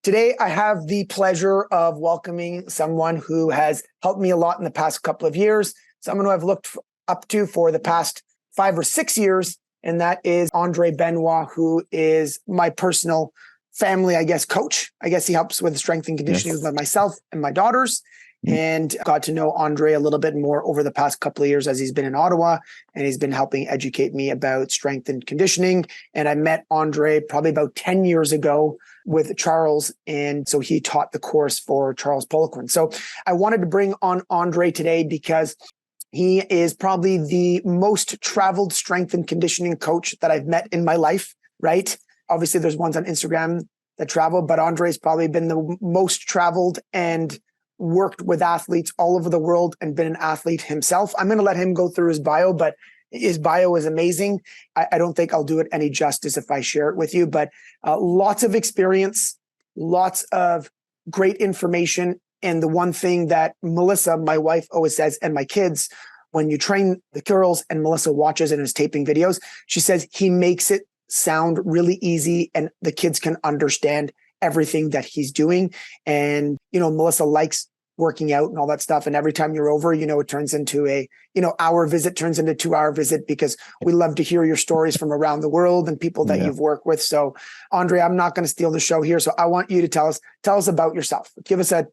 Today, I have the pleasure of welcoming someone who has helped me a lot in the past couple of years, someone who I've looked up to for the past 5 or 6 years, and that is Andre Benoit, who is my personal family, coach. I guess he helps with strength and conditioning with myself and my daughters. And got to know Andre a little bit more over the past couple of years as he's been in Ottawa, and he's been helping educate me about strength and conditioning. And I met Andre probably about 10 years ago with Charles. And so he taught the course for Charles Poliquin. So I wanted to bring on Andre today because he is probably the most traveled strength and conditioning coach that I've met in my life, right? Obviously, there's ones on Instagram that travel, but Andre's probably been the most traveled and worked with athletes all over the world and been an athlete himself. I'm going to let him go through his bio, but his bio is amazing. I don't think I'll do it any justice if I share it with you, but lots of experience, lots of great information. And the one thing that Melissa, my wife, always says, and my kids, when you train the girls and Melissa watches and is taping videos, she says he makes it sound really easy and the kids can understand everything that he's doing. And, Melissa likes working out and all that stuff. And every time you're over, it turns into a, hour visit turns into 2-hour visit because we love to hear your stories from around the world and people that you've worked with. So Andre, I'm not going to steal the show here. So I want you to tell us about yourself. Give us that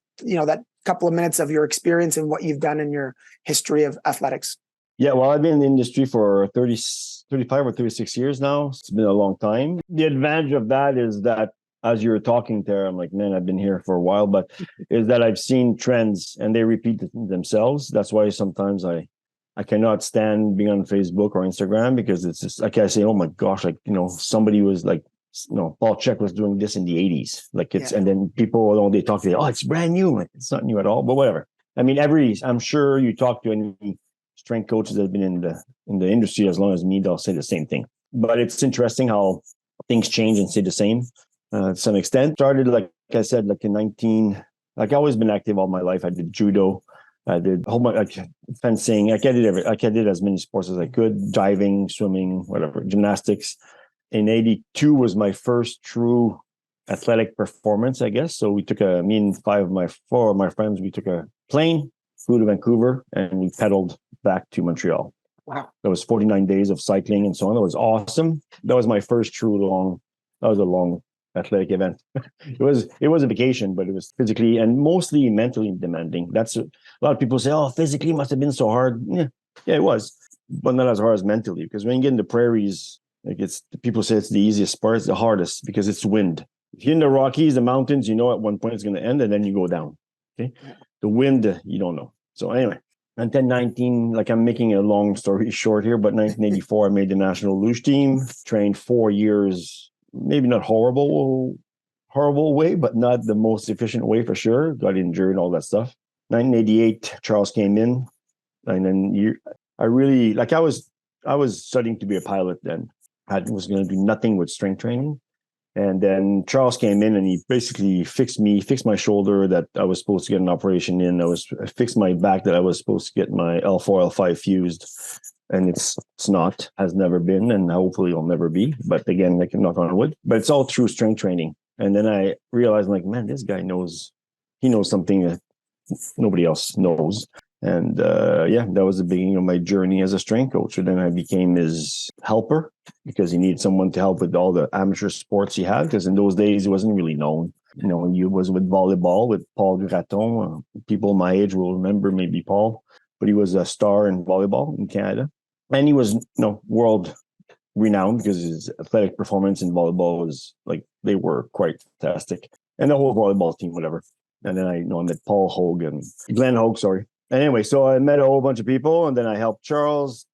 couple of minutes of your experience and what you've done in your history of athletics. Yeah, well, I've been in the industry for 35 or 36 years now. It's been a long time. The advantage of that is that as you're talking there, I'm like, man, I've been here for a while, but is that I've seen trends and they repeat themselves. That's why sometimes I cannot stand being on Facebook or Instagram because it's just like I say, oh my gosh, somebody was like, Paul Check was doing this in the 80s. And then people, they talk to you, oh, it's brand new. Like, it's not new at all, but whatever. I mean, I'm sure you talk to any strength coaches that have been in the industry as long as me, they'll say the same thing. But it's interesting how things change and stay the same. To some extent. Started, like I said, I've always been active all my life. I did judo. I did a whole bunch fencing. I did as many sports as I could, diving, swimming, whatever, gymnastics. In 82 was my first true athletic performance, I guess. So we took me and four of my friends, we took a plane, flew to Vancouver, and we pedaled back to Montreal. Wow. That was 49 days of cycling and so on. That was awesome. That was my first long athletic event. It was a vacation, but it was physically and mostly mentally demanding. That's a lot of people say, oh, physically must have been so hard. Yeah, it was, but not as hard as mentally, because when you get in the prairies, people say it's the easiest part, it's the hardest because it's wind. If you're in the Rockies, the mountains, at one point it's going to end and then you go down. Okay. The wind, you don't know. So anyway, and then I'm making a long story short here, but 1984, I made the national luge team, trained 4 years. Maybe not horrible way, but not the most efficient way for sure. Got injured and all that stuff. 1988, Charles came in, and then I was studying to be a pilot then. I was going to do nothing with strength training, and then Charles came in and he basically fixed my shoulder that I was supposed to get an operation in. I fixed my back that I was supposed to get my L4, L5 fused. And it's not, has never been, and hopefully it'll never be. But again, I can knock on wood. But it's all through strength training. And then I realized, man, this guy knows something that nobody else knows. And that was the beginning of my journey as a strength coach. And then I became his helper because he needed someone to help with all the amateur sports he had. Because in those days, it wasn't really known. He was with volleyball with Paul Graton. People my age will remember maybe Paul. But he was a star in volleyball in Canada. And he was, world renowned because his athletic performance in volleyball was they were quite fantastic. And the whole volleyball team, whatever. And then I met Glenn Hogue, sorry. Anyway, so I met a whole bunch of people and then I helped Charles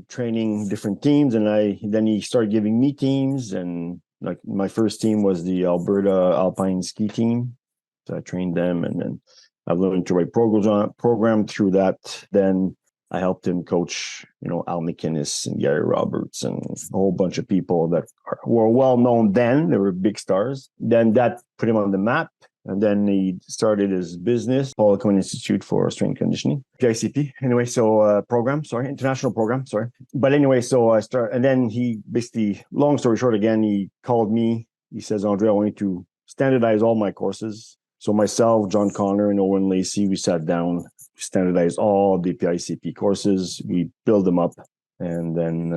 training different teams. And then he started giving me teams. And my first team was the Alberta Alpine ski team. So I trained them and then I've learned to write program through that. Then I helped him coach, Al McInnes and Gary Roberts and a whole bunch of people that were well known then. They were big stars. Then that put him on the map. And then he started his business, Poliquin Institute for Strength Conditioning, PICP. Anyway, so international program. But anyway, so I started, and then he basically, long story short, again, he called me. He says, Andre, I want you to standardize all my courses. So myself, John Connor, and Owen Lacey, we sat down, standardized all the PICP courses. We built them up. And then,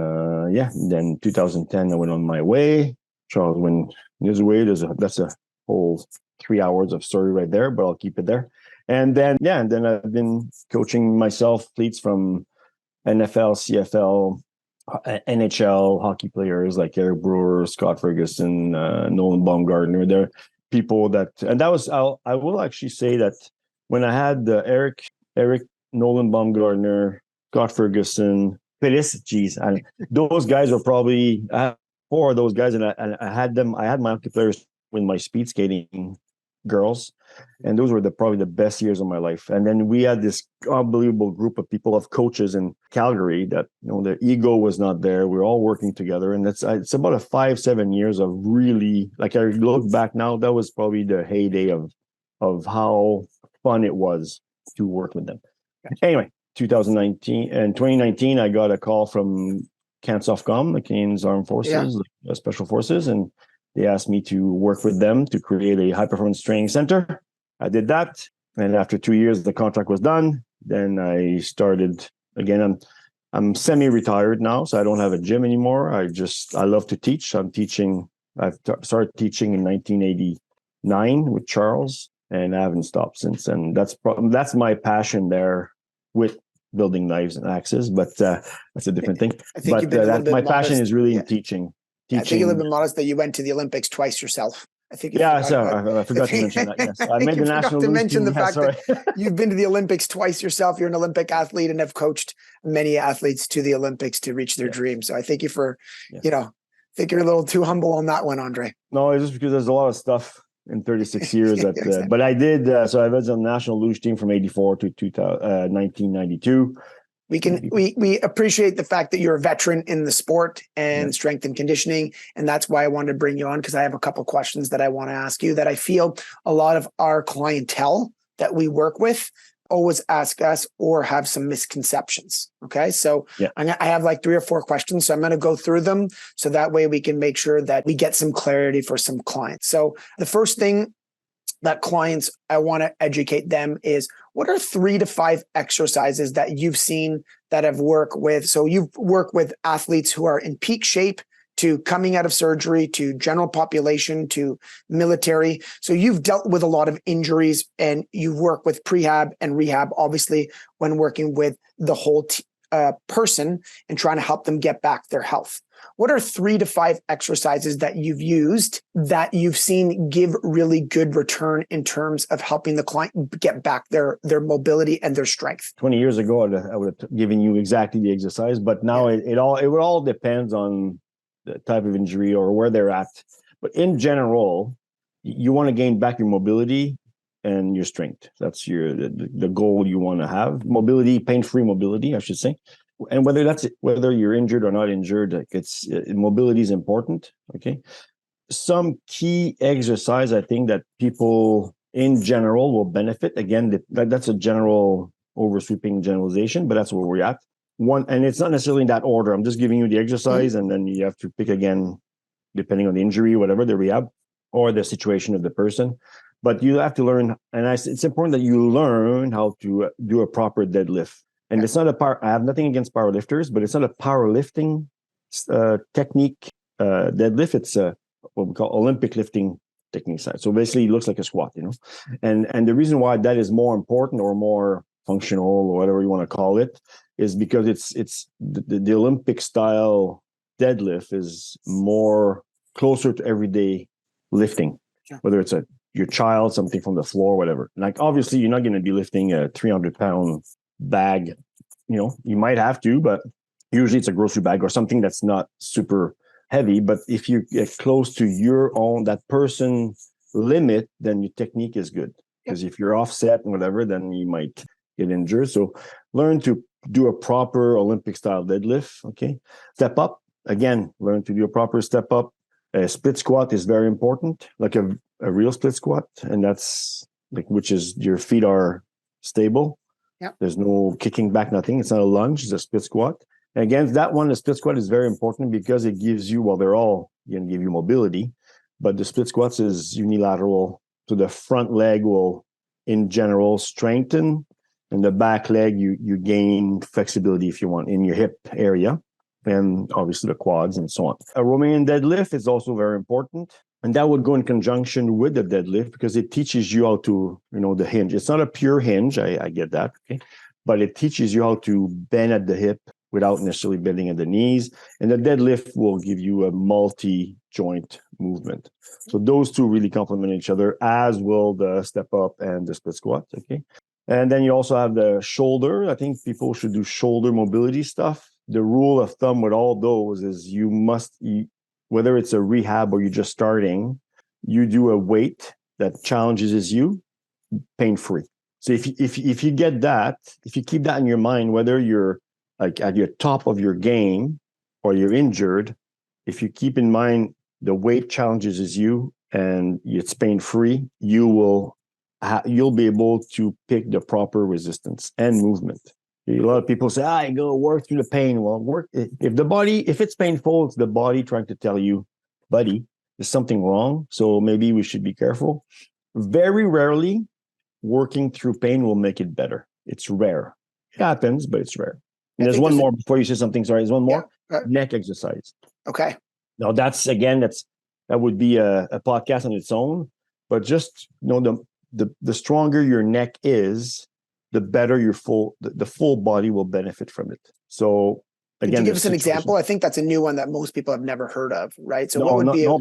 then 2010, I went on my way. Charles went his way. That's a whole 3 hours of story right there, but I'll keep it there. And then I've been coaching myself, fleets from NFL, CFL, NHL hockey players like Eric Brewer, Scott Ferguson, Nolan Baumgartner. They're people that, and that was, I will actually say that when I had Eric, Nolan Baumgartner, Scott Ferguson, those guys were probably, I had 4 of those guys, and I had my hockey players with my speed skating girls, and those were probably the best years of my life. And then we had this unbelievable group of people, of coaches in Calgary that, their ego was not there. We were all working together, and it's about a 5-7 years of really, like, I look back now, that was probably the heyday of how fun it was to work with them. Anyway, 2019, I got a call from CANSOFCOM, the Canadian Armed Forces, Special Forces, and they asked me to work with them to create a high-performance training center. I did that, and after 2 years, the contract was done. Then I started again. I'm semi-retired now, so I don't have a gym anymore. I love to teach. I'm teaching. I started teaching in 1989 with Charles, and I haven't stopped since. And that's my passion there with building knives and axes, but that's a different thing. I think my passion is really in teaching. I think you're a little bit modest that you went to the Olympics twice yourself. I think. I forgot to mention that. Yes, I made the national. To mention the fact that you've been to the Olympics twice yourself. You're an Olympic athlete and have coached many athletes to the Olympics to reach their dreams. So I thank you for, I think you're a little too humble on that one, Andre. No, it's just because there's a lot of stuff in 36 years exactly. But I did. So I was on the national luge team from 84 to 1992. We appreciate the fact that you're a veteran in the sport and strength and conditioning. And that's why I wanted to bring you on, because I have a couple of questions that I want to ask you that I feel a lot of our clientele that we work with always ask us or have some misconceptions. Okay. So I have like 3 or 4 questions. So I'm going to go through them so that way we can make sure that we get some clarity for some clients. So the first thing that clients, I want to educate them is, what are 3 to 5 exercises that you've seen that have worked with? So you've worked with athletes who are in peak shape, to coming out of surgery, to general population, to military. So you've dealt with a lot of injuries, and you've worked with prehab and rehab, obviously, when working with the whole person and trying to help them get back their health. What are 3 to 5 exercises that you've used that you've seen give really good return in terms of helping the client get back their mobility and their strength? 20 years ago, I would have given you exactly the exercise, but now it all depends on the type of injury or where they're at. But in general, you want to gain back your mobility and your strength. That's the goal you want to have. Mobility, pain-free mobility, I should say. And whether you're injured or not injured, mobility is important. Okay. Some key exercise, I think, that people in general will benefit. Again, that's a general oversweeping generalization, but that's where we're at. One, and it's not necessarily in that order. I'm just giving you the exercise, and then you have to pick again, depending on the injury, whatever, the rehab or the situation of the person. But you have to learn, and it's important that you learn how to do a proper deadlift. And it's not I have nothing against powerlifters, but it's not a powerlifting technique deadlift. It's what we call Olympic lifting technique side. So basically, it looks like a squat, And the reason why that is more important or more functional or whatever you want to call it is because it's the Olympic style deadlift is more closer to everyday lifting, whether it's your child, something from the floor, whatever. Like, obviously, you're not going to be lifting a 300-pound bag. You might have to, but usually it's a grocery bag or something that's not super heavy. But if you get close to that person limit, then your technique is good. Because if you're offset and whatever, then you might get injured. So learn to do a proper Olympic style deadlift. Okay. Step up. Again, learn to do a proper step up. A split squat is very important, like a real split squat. And that's which is your feet are stable. Yep. There's no kicking back, nothing. It's not a lunge, it's a split squat. And again, that one, the split squat is very important because it gives you, they're all going to give you mobility, but the split squats is unilateral. So the front leg will, in general, strengthen, and the back leg, you gain flexibility if you want in your hip area, and obviously the quads and so on. A Romanian deadlift is also very important. And that would go in conjunction with the deadlift because it teaches you how to, the hinge. It's not a pure hinge. I get that. Okay. But it teaches you how to bend at the hip without necessarily bending at the knees. And the deadlift will give you a multi-joint movement. So those two really complement each other, as will the step up and the split squat. Okay. And then you also have the shoulder. I think people should do shoulder mobility stuff. The rule of thumb with all those is whether it's a rehab or you're just starting, you do a weight that challenges you pain-free. So if you get that, if you keep that in your mind, whether you're like at your top of your game or you're injured, if you keep in mind the weight challenges you and it's pain-free, you'll be able to pick the proper resistance and movement. A lot of people say, I go work through the pain. Well, if it's painful, it's the body trying to tell you, buddy, there's something wrong. So maybe we should be careful. Very rarely, working through pain will make it better. It's rare. It happens, but it's rare. And there's one more before you say something. Sorry, there's one more. Yeah. Neck exercise. Okay. Now that would be a podcast on its own. But just the stronger your neck is, the better the full body will benefit from it. So again, could you give us an example? I think that's a new one that most people have never heard of, right? So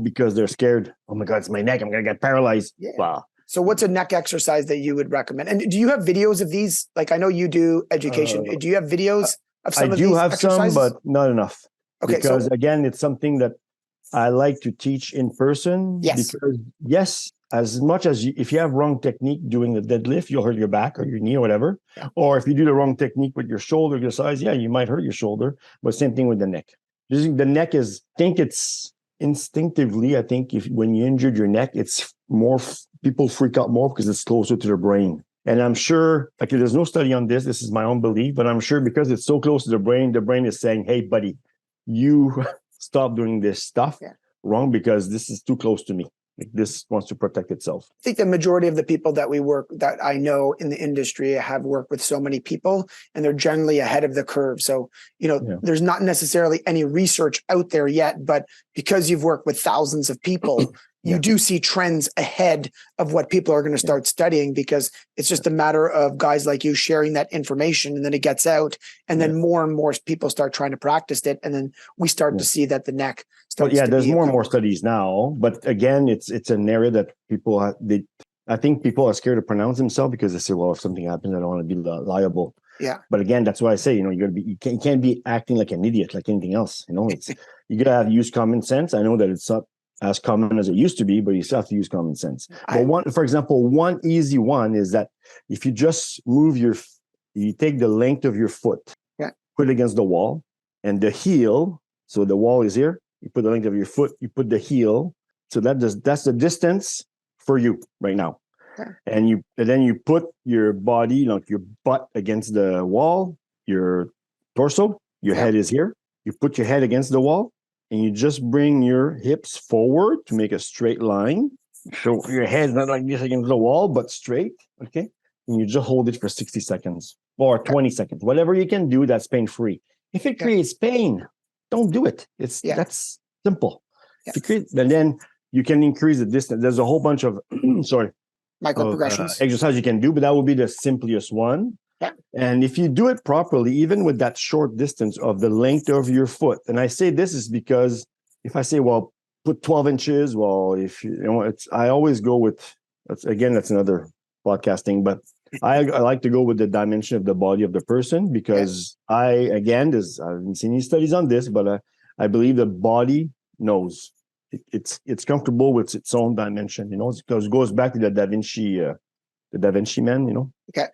because they're scared. Oh my God, it's my neck. I'm going to get paralyzed. Yeah. Wow. So what's a neck exercise that you would recommend? And do you have videos of these? Like I know you do education. Do you have videos of some of these exercises? I do have some, but not enough. Okay. Because again, it's something that I like to teach in person. Yes. Because yes, as much as if you have wrong technique doing the deadlift, you'll hurt your back or your knee or whatever. Yeah. Or if you do the wrong technique with your shoulder exercise, you might hurt your shoulder. But same thing with the neck. The neck is, I think it's instinctively, when you injured your neck, it's more, people freak out more because it's closer to the brain. And I'm sure, there's no study on this. This is my own belief, but I'm sure because it's so close to the brain is saying, hey, buddy, you stop doing this stuff wrong because this is too close to me. This wants to protect itself. I think the majority of the people that I know in the industry have worked with so many people, and they're generally ahead of the curve. So, there's not necessarily any research out there yet, but because you've worked with thousands of people, you do see trends ahead of what people are going to start studying, because it's just a matter of guys like you sharing that information, and then it gets out, and then more and more people start trying to practice it, and then we start to see that the neck starts. But there's more and more studies now. But again, it's an area that I think people are scared to pronounce themselves because they say, well, if something happens, I don't want to be liable. Yeah. But again, that's why I say, you can't be acting like an idiot, like anything else. You gotta use common sense. I know that it's not as common as it used to be, but you still have to use common sense. For example, one easy one is that if you just you take the length of your foot, put it against the wall, and the heel, so the wall is here, you put the length of your foot, you put the heel, so that's the distance for you right now. Okay. And then you put your body, like your butt against the wall, your torso, your head is here. You put your head against the wall, and you just bring your hips forward to make a straight line. So your head's not like this against the wall, but straight, okay? And you just hold it for 60 seconds or 20 seconds, whatever you can do that's pain-free. If it creates pain, don't do it. That's simple. And then you can increase the distance. There's a whole bunch of, micro progressions exercise you can do, but that would be the simplest one. Yeah. And if you do it properly, even with that short distance of the length of your foot, and I say this is because if I say, well, put 12 inches, well, I always go with, that's another podcasting, but I like to go with the dimension of the body of the person because I haven't seen any studies on this, but I believe the body knows it's comfortable with its own dimension, because it goes back to the Da Vinci man, Okay.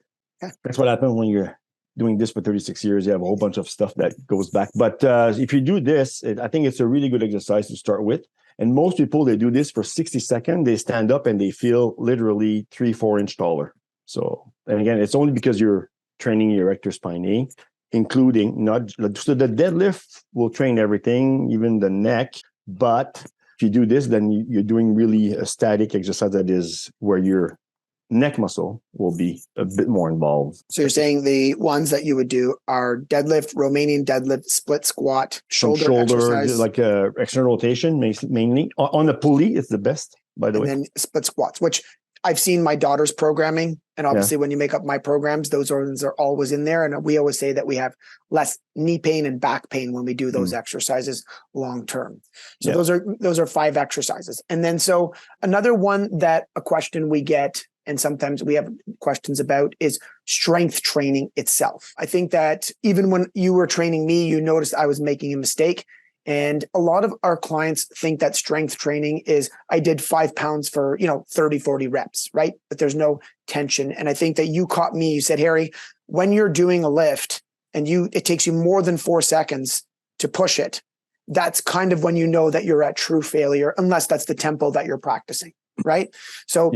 Yeah. That's what happens when you're doing this for 36 years. You have a whole bunch of stuff that goes back. But if you do this, I think it's a really good exercise to start with. And most people, they do this for 60 seconds. They stand up and they feel literally 3-4 inches taller. So, and again, it's only because you're training your erector spinae, including so the deadlift will train everything, even the neck. But If you do this, then you're doing really a static exercise that is where your neck muscle will be a bit more involved. So you're saying the ones that you would do are deadlift, Romanian deadlift, split squat, shoulder exercise. like external rotation, mainly. On the pulley, it's the best, by the way. And then split squats, which I've seen my daughter's programming. And obviously when you make up my programs, those ones are always in there. And we always say that we have less knee pain and back pain when we do those exercises long term. So those are 5 exercises. And then so another one that a question we get, and sometimes we have questions about, is strength training itself. I think that even when you were training me, you noticed I was making a mistake. And a lot of our clients think that strength training is, I did 5 pounds for, 30, 40 reps, right? But there's no tension. And I think that you caught me, you said, Harry, when you're doing a lift and it takes you more than 4 seconds to push it, that's kind of when you know that you're at true failure, unless that's the tempo that you're practicing. Right. So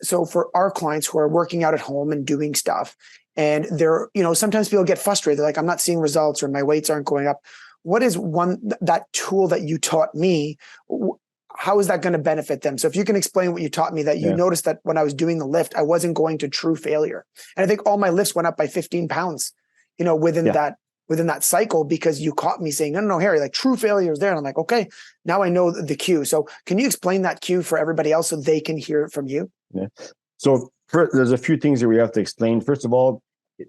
so for our clients who are working out at home and doing stuff, and they're, sometimes people get frustrated. They're like, I'm not seeing results, or my weights aren't going up. What is that tool that you taught me? How is that going to benefit them? So if you can explain what you taught me, that you noticed that when I was doing the lift, I wasn't going to true failure. And I think all my lifts went up by 15 pounds, within that cycle, because you caught me saying, no, Harry, like true failure is there. And I'm like, okay, now I know the cue. So can you explain that cue for everybody else so they can hear it from you? Yeah. So there's a few things that we have to explain. First of all,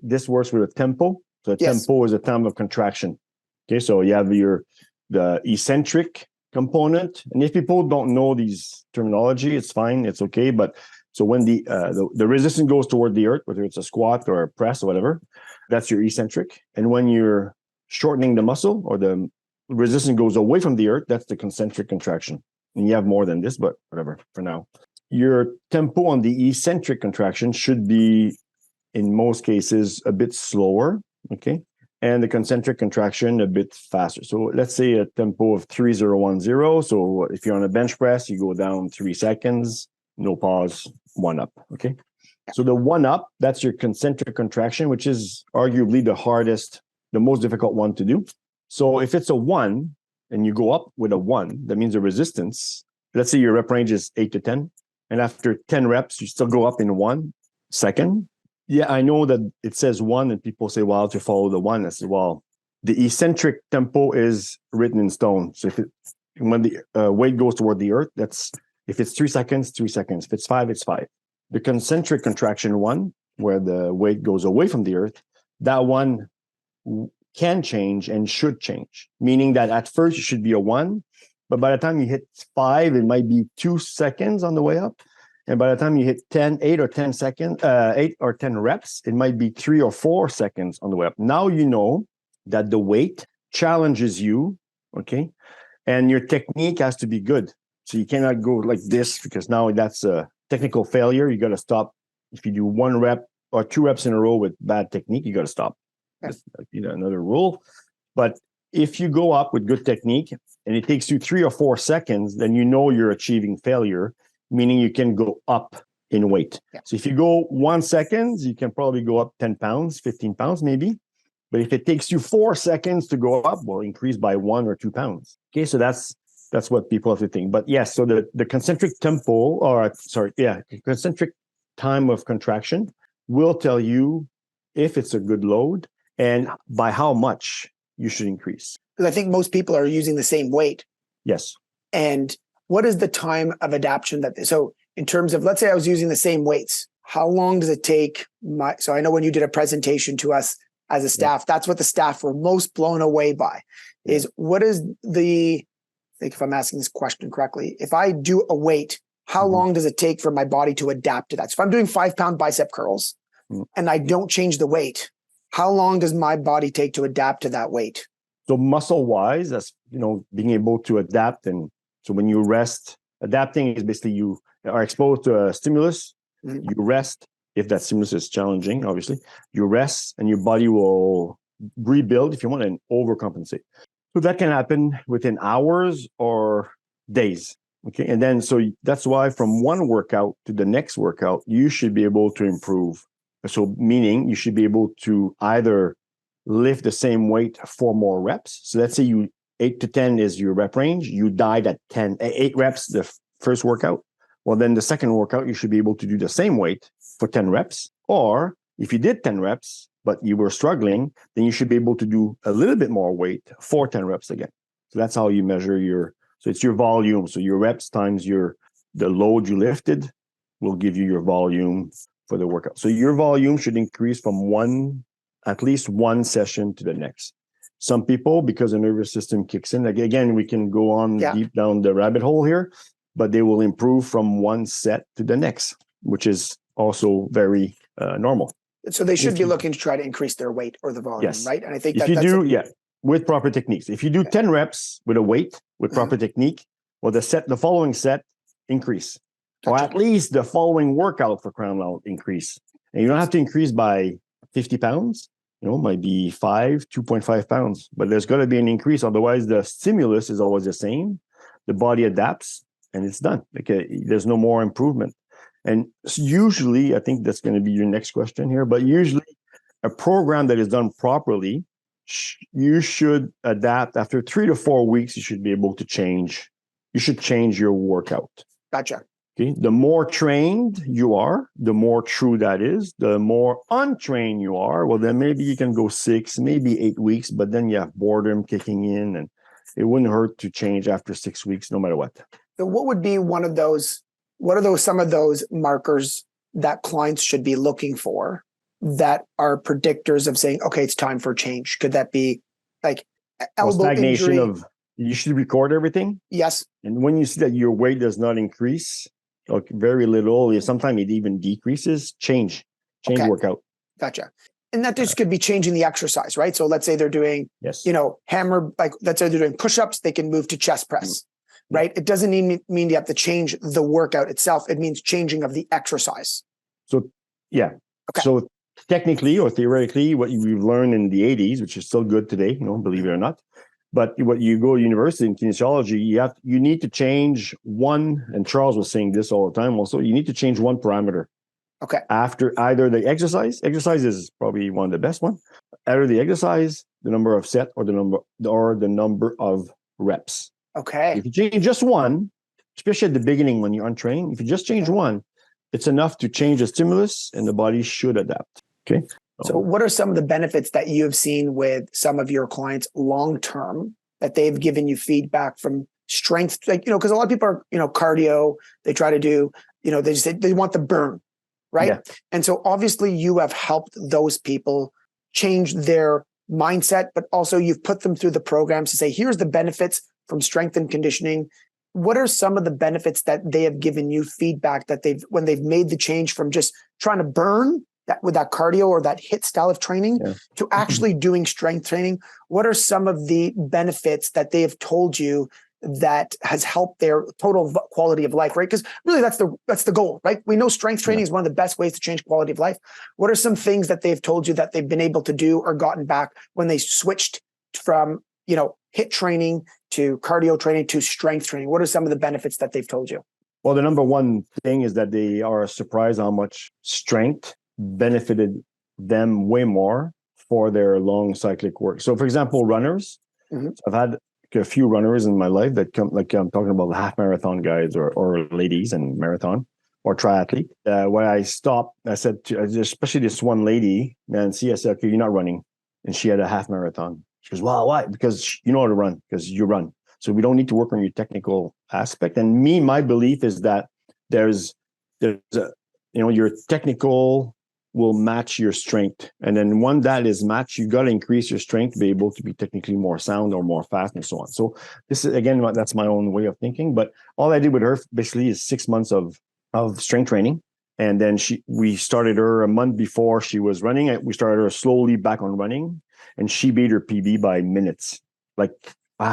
this works with a tempo. So a tempo is a time of contraction. Okay, so you have the eccentric component. And if people don't know these terminology, it's fine, it's okay. But so when the resistance goes toward the earth, whether it's a squat or a press or whatever, that's your eccentric. And when you're shortening the muscle, or the resistance goes away from the earth, that's the concentric contraction. And you have more than this, but whatever for now. Your tempo on the eccentric contraction should be, in most cases, a bit slower, okay? And the concentric contraction a bit faster. So let's say a tempo of 3010. So if you're on a bench press, you go down 3 seconds, no pause, 1 up, okay? So the 1 up, that's your concentric contraction, which is arguably the most difficult one to do. So if it's a 1 and you go up with a 1, that means the resistance, let's say your rep range is 8 to 10. And after 10 reps, you still go up in 1 second. Yeah, I know that it says 1 and people say, well, to follow the 1. I say, well, the eccentric tempo is written in stone. So when the weight goes toward the earth, if it's 3 seconds, 3 seconds. If it's 5, it's 5. The concentric contraction 1, where the weight goes away from the earth, that one can change and should change. Meaning that at first it should be a 1, but by the time you hit 5, it might be 2 seconds on the way up. And by the time you hit 8 or 10 reps, it might be 3 or 4 seconds on the way up. Now you know that the weight challenges you, okay? And your technique has to be good. So you cannot go like this, because now that's a technical failure. You got to stop. If you do 1 rep or 2 reps in a row with bad technique, you got to stop. That's another rule. But if you go up with good technique and it takes you 3 or 4 seconds, then you know you're achieving failure, meaning you can go up in weight. Yeah. So if you go 1 second, you can probably go up 10 pounds, 15 pounds maybe. But if it takes you 4 seconds to go up, well, increase by 1 or 2 pounds. Okay, so that's what people have to think. But yes, so the concentric tempo, concentric time of contraction will tell you if it's a good load and by how much you should increase. Because I think most people are using the same weight. Yes. And what is the time of adaptation so in terms of, let's say I was using the same weights, how long does it take so I know when you did a presentation to us as a staff, that's what the staff were most blown away by, is what is I think if I'm asking this question correctly, if I do a weight, how long does it take for my body to adapt to that? So if I'm doing 5-pound bicep curls and I don't change the weight, how long does my body take to adapt to that weight? So muscle wise, that's, being able to adapt. And so when you rest, adapting is basically you are exposed to a stimulus, you rest. If that stimulus is challenging, obviously, you rest and your body will rebuild, if you want, and overcompensate. So that can happen within hours or days. Okay. And then, so that's why from one workout to the next workout, you should be able to improve. So meaning you should be able to either lift the same weight for more reps. So let's say you 8 to 10 is your rep range. You died at 8 reps the first workout. Well, then the second workout, you should be able to do the same weight for 10 reps. Or if you did 10 reps, but you were struggling, then you should be able to do a little bit more weight for 10 reps again. So that's how you measure so it's your volume. So your reps times the load you lifted will give you your volume for the workout. So your volume should increase from at least one session to the next. Some people, because the nervous system kicks in, like again, we can go on deep down the rabbit hole here, but they will improve from one set to the next, which is also very normal. So they should be looking to try to increase their weight or the volume, right? And I think if you do, with proper techniques. If you do 10 reps with a weight, with proper technique, well, the following set increase. Or at least the following workout for crown out increase. And you don't have to increase by 50 pounds. Might be 2.5 pounds. But there's got to be an increase. Otherwise, the stimulus is always the same. The body adapts and it's done. There's no more improvement. And usually, I think that's going to be your next question here, but usually a program that is done properly, you should adapt after 3 to 4 weeks. You should be able to change. You should change your workout. Gotcha. Okay. The more trained you are, the more true that is. The more untrained you are, well, then maybe you can go 6, maybe 8 weeks, but then you have boredom kicking in, and it wouldn't hurt to change after 6 weeks, no matter what. So what would be some of those markers that clients should be looking for that are predictors of saying, okay, it's time for change? Could that be like elbow stagnation injury? You should record everything. Yes. And when you see that your weight does not increase, like very little, sometimes it even decreases, change workout. Gotcha. And that just could be changing the exercise, right? So let's say they're doing, hammer, like let's say they're doing push-ups, they can move to chest press, right? It doesn't mean you have to change the workout itself. It means changing of the exercise. So, So technically or theoretically, what we've learned in the 80s, which is still good today, believe it or not, but what you go to university in kinesiology, you need to change one, and Charles was saying this all the time also, you need to change one parameter. Okay. After either the exercise is probably one of the best one, either the exercise, the number of set, or the number of reps. Okay. If you change just one, especially at the beginning when you're untrained, if you just change one, it's enough to change the stimulus and the body should adapt. Okay. So what are some of the benefits that you've seen with some of your clients long-term that they've given you feedback from strength? Like, because a lot of people are, cardio, they try to do, they want the burn, right? Yeah. And so obviously you have helped those people change their mindset, but also you've put them through the programs to say, here's the benefits from strength and conditioning. What are some of the benefits that they have given you feedback that when they've made the change from just trying to burn that with that cardio or that HIIT style of training to actually doing strength training? What are some of the benefits that they have told you that has helped their total quality of life, right? Because really that's the goal, right? We know strength training is one of the best ways to change quality of life. What are some things that they've told you that they've been able to do or gotten back when they switched from, HIIT training to cardio training to strength training? What are some of the benefits that they've told you? Well, the number one thing is that they are surprised how much strength benefited them way more for their long cyclic work. So, for example, runners. Mm-hmm. I've had a few runners in my life that come, like I'm talking about the half marathon guys or ladies and marathon or triathlete. When I stopped, I said, especially this one lady, Nancy, I said, okay, you're not running. And she had a half marathon. She goes, well, why? Because you know how to run, because you run. So we don't need to work on your technical aspect. And my belief is that there's your technical will match your strength. And then when that is matched, you got to increase your strength to be able to be technically more sound or more fast and so on. So this is, again, that's my own way of thinking. But all I did with her basically is 6 months of strength training. And then we started her a month before she was running. We started her slowly back on running. And she beat her PB by minutes, like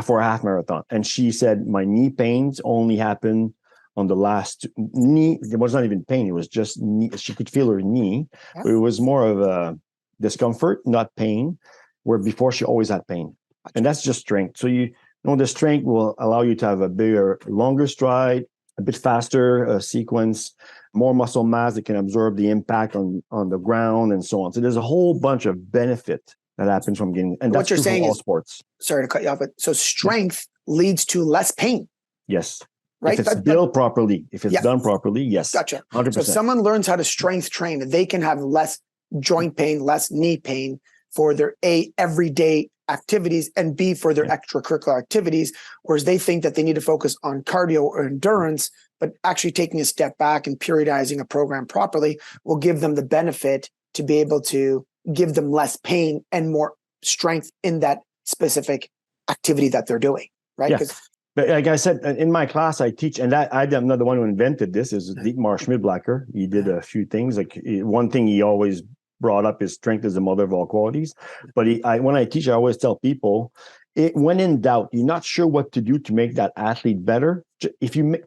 for a half marathon. And she said, my knee pains only happened on the last knee. It was not even pain. It was just knee. She could feel her knee. Yeah. But it was more of a discomfort, not pain, where before she always had pain. And that's just strength. So the strength will allow you to have a bigger, longer stride, a bit faster sequence, more muscle mass that can absorb the impact on the ground and so on. So there's a whole bunch of benefit that happens from getting, and What that's you're true for saying all is, sports. sorry to cut you off, but so strength leads to less pain, Yes. right? If it's built properly, if it's Yeah. done properly, yes. Gotcha. 100%. So if someone learns how to strength train, they can have less joint pain, less knee pain for their everyday activities, and B, for their extracurricular activities, whereas they think that they need to focus on cardio or endurance, but actually taking a step back and periodizing a program properly will give them the benefit to be able to give them less pain and more strength in that specific activity that they're doing, right? Yeah. But like I said, in my class, I teach, and I'm not the one who invented this, is Dietmar Schmidblacker. He did a few things. Like one thing he always brought up is strength is the mother of all qualities. But when I teach, I always tell people, when in doubt, you're not sure what to do to make that athlete better. If you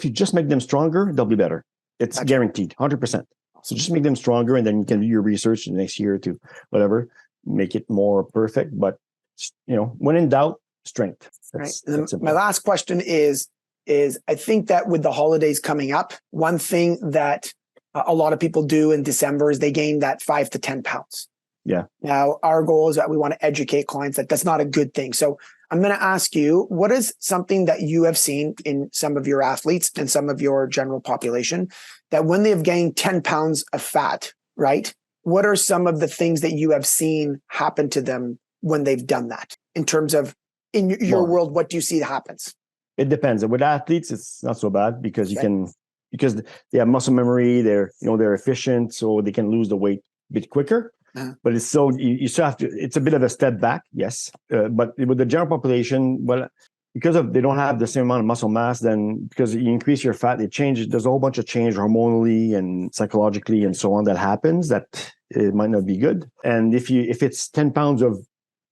just make them stronger, they'll be better. It's guaranteed, 100%. So just make them stronger, and then you can do your research the next year or two, whatever, make it more perfect. But when in doubt, strength. That's my last question is I think that with the holidays coming up, one thing that a lot of people do in December is they gain that 5 to 10 pounds. Yeah. Now, our goal is that we want to educate clients that that's not a good thing. So I'm going to ask you, what is something that you have seen in some of your athletes and some of your general population that when they have gained 10 pounds of fat, right? What are some of the things that you have seen happen to them when they've done that in terms of in your world, what do you see happens? It depends. With athletes, it's not so bad because because they have muscle memory, they're efficient, so they can lose the weight a bit quicker. Uh-huh. But it's still you still have to. It's a bit of a step back, yes. But with the general population, because they don't have the same amount of muscle mass, then because you increase your fat, it changes. There's a whole bunch of change hormonally and psychologically and so on that happens that it might not be good. And if it's 10 pounds of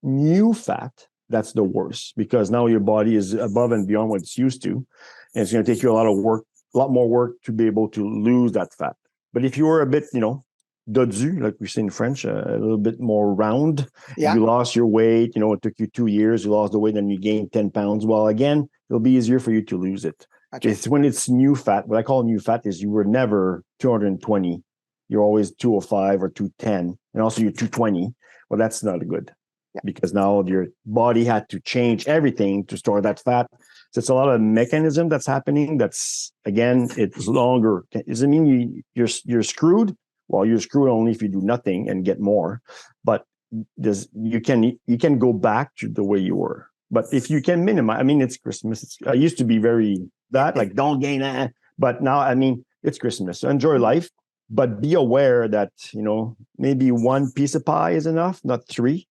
new fat, that's the worst, because now your body is above and beyond what it's used to. And it's going to take you a lot more work to be able to lose that fat. But if you were a bit, dodu, like we say in French, a little bit more round, you lost your weight, it took you 2 years, you lost the weight, and you gained 10 pounds. Well, again, it'll be easier for you to lose it. Okay. It's when it's new fat. What I call new fat is you were never 220. You're always 205 or 210. And also you're 220. Well, that's not good. Because now your body had to change everything to store that fat. So it's a lot of mechanism that's happening. That's, again, it's longer. Does it mean you're screwed? Well, you're screwed only if you do nothing and get more. But you can go back to the way you were. But if you can minimize, it's Christmas. I used to be very like don't gain that. But now, it's Christmas. So enjoy life, but be aware that, maybe one piece of pie is enough, not three.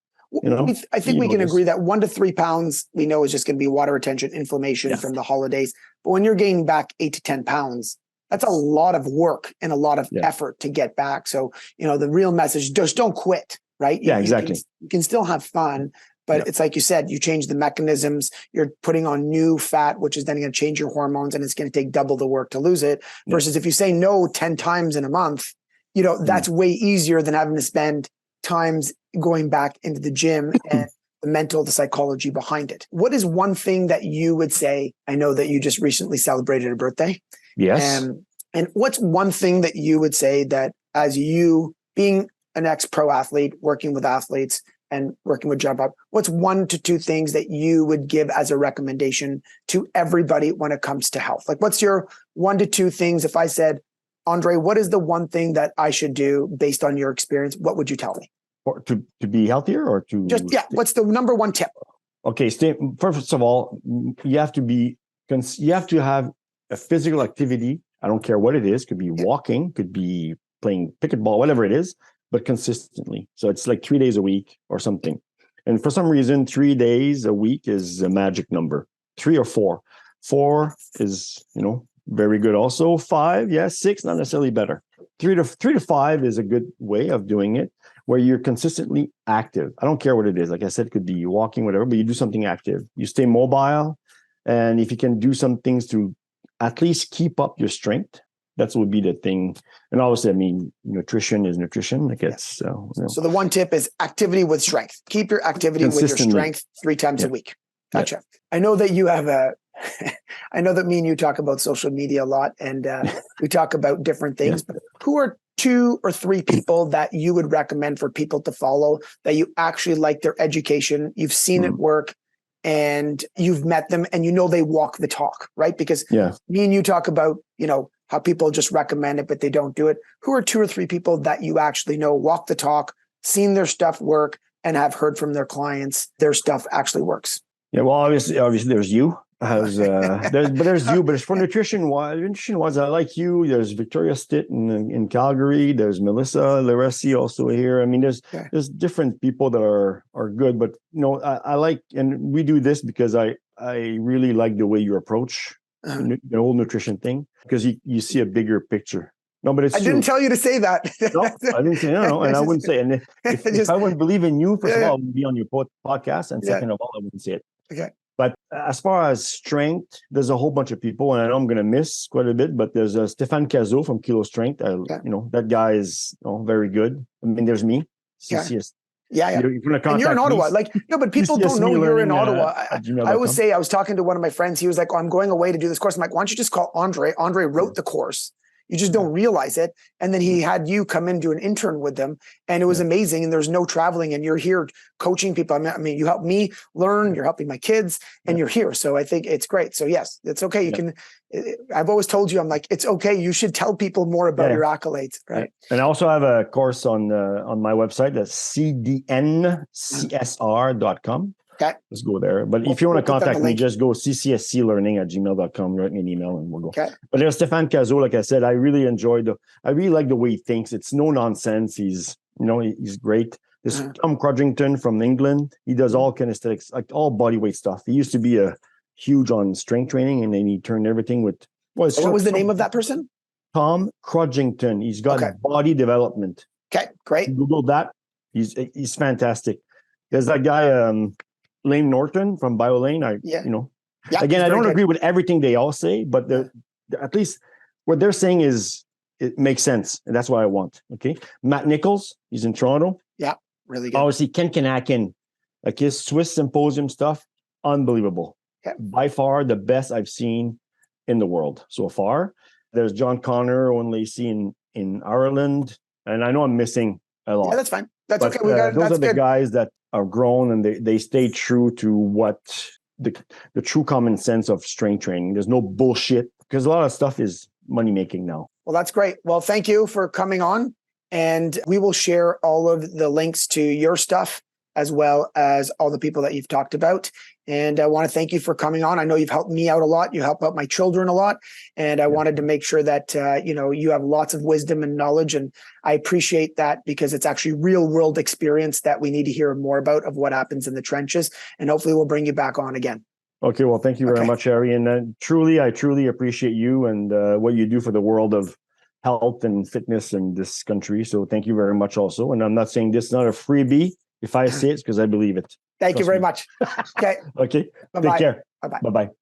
I think we can agree that 1 to 3 pounds we know is just going to be water retention, inflammation from the holidays. But when you're gaining back 8 to 10 pounds, that's a lot of work and a lot of effort to get back. So, the real message, just don't quit, right? Exactly. You can still have fun, but it's like you said, you change the mechanisms, you're putting on new fat, which is then going to change your hormones, and it's going to take double the work to lose it. Versus if you say no 10 times in a month, that's way easier than having to spend times going back into the gym and the psychology behind it. What is one thing that you would say? I know that you just recently celebrated a birthday. Yes. And what's one thing that you would say that, as you being an ex-pro athlete, working with athletes and working with Jump Up, what's 1 to 2 things that you would give as a recommendation to everybody when it comes to health? Like, what's your 1 to 2 things? If I said, Andre, what is the one thing that I should do based on your experience? What would you tell me? Or to be healthier, or to what's the number one tip? Okay, first of all, you have to have a physical activity. I don't care what it is. Could be walking, could be playing pickleball, whatever it is, but consistently. So it's like 3 days a week or something. And for some reason, 3 days a week is a magic number. 3 or 4. 4 is, very good. Also 5, 6, not necessarily better. 3 to 5 is a good way of doing it, where you're consistently active. I don't care what it is. Like I said, it could be walking, whatever, but you do something active. You stay mobile. And if you can do some things to at least keep up your strength, that would be the thing. And obviously, nutrition is nutrition. Like it's, So the one tip is activity with strength. Keep your activity with your strength 3 times a week. Gotcha. Yeah. I know that you have I know that me and you talk about social media a lot, and we talk about different things, but who are 2 or 3 people that you would recommend for people to follow, that you actually like their education, you've seen it work, and you've met them and you know they walk the talk, right? Because me and you talk about, how people just recommend it, but they don't do it. Who are 2 or 3 people that you actually know walk the talk, seen their stuff work, and have heard from their clients their stuff actually works? Yeah, well, obviously there's you. There's you, but it's for nutrition wise, I like you. There's Victoria Stitt in Calgary. There's Melissa Laressi also here. I mean, there's different people that are good, but I like, and we do this because I really like the way you approach the whole nutrition thing, because you see a bigger picture. No, but I didn't tell you to say that. No, I didn't say no, and I wouldn't say. And if I wouldn't believe in you, first of all, I wouldn't be on your podcast, and second of all, I wouldn't say it. Okay. But as far as strength, there's a whole bunch of people, and I know I'm going to miss quite a bit, but there's Stéphane Cazot from Kilo Strength. That guy is very good. I mean, there's me, CCS. Yeah. You're and you're in Ottawa. But people don't know you're in Ottawa. I always say, I was talking to one of my friends. He was like, I'm going away to do this course. I'm like, why don't you just call Andre? Andre wrote the course. You just don't realize it. And then he had you come in, do an intern with them. And it was amazing. And there's no traveling. And you're here coaching people. I mean, you help me learn. You're helping my kids. And you're here. So I think it's great. So yes, it's okay. You can. I've always told you, I'm like, it's okay. You should tell people more about your accolades. Right. And I also have a course on my website. That's cdncsr.com. Okay. Let's go there. But if you want to contact me, just go ccsclearning@gmail.com, write me an email and we'll go. Okay. But there's Stéphane Cazot, like I said, I really like the way he thinks. It's no nonsense. He's great. There's Tom Crudgington from England. He does all kinesthetics, like all body weight stuff. He used to be a huge on strength training, and then he turned everything with. What was the name of that person? Tom Crudgington. He's got body development. Okay, great. Google that. He's fantastic. There's that guy, Lane Norton from BioLane. Again, I don't agree with everything they all say, but at least what they're saying is it makes sense, and that's what I want. Okay, Matt Nichols, he's in Toronto. Yeah, really good. Obviously, Ken Kanakin, like his Swiss Symposium stuff, unbelievable. Okay. By far the best I've seen in the world so far. There's John Connor, Owen Lacey in Ireland, and I know I'm missing a lot. Yeah, that's fine. That's okay. Those are the guys that are grown, and they stay true to what the true common sense of strength training. There's no bullshit, because a lot of stuff is money making now. Well, that's great. Well, thank you for coming on, and we will share all of the links to your stuff as well as all the people that you've talked about. And I want to thank you for coming on. I know you've helped me out a lot. You help out my children a lot. And I wanted to make sure that, you have lots of wisdom and knowledge. And I appreciate that, because it's actually real world experience that we need to hear more about, of what happens in the trenches. And hopefully we'll bring you back on again. Okay. Well, thank you very much, Harry. And I truly appreciate you and what you do for the world of health and fitness in this country. So thank you very much also. And I'm not saying this is not a freebie. If I say it's because I believe it. Thank you very much. Okay. Okay. Bye-bye. Take care. Bye-bye. Bye-bye.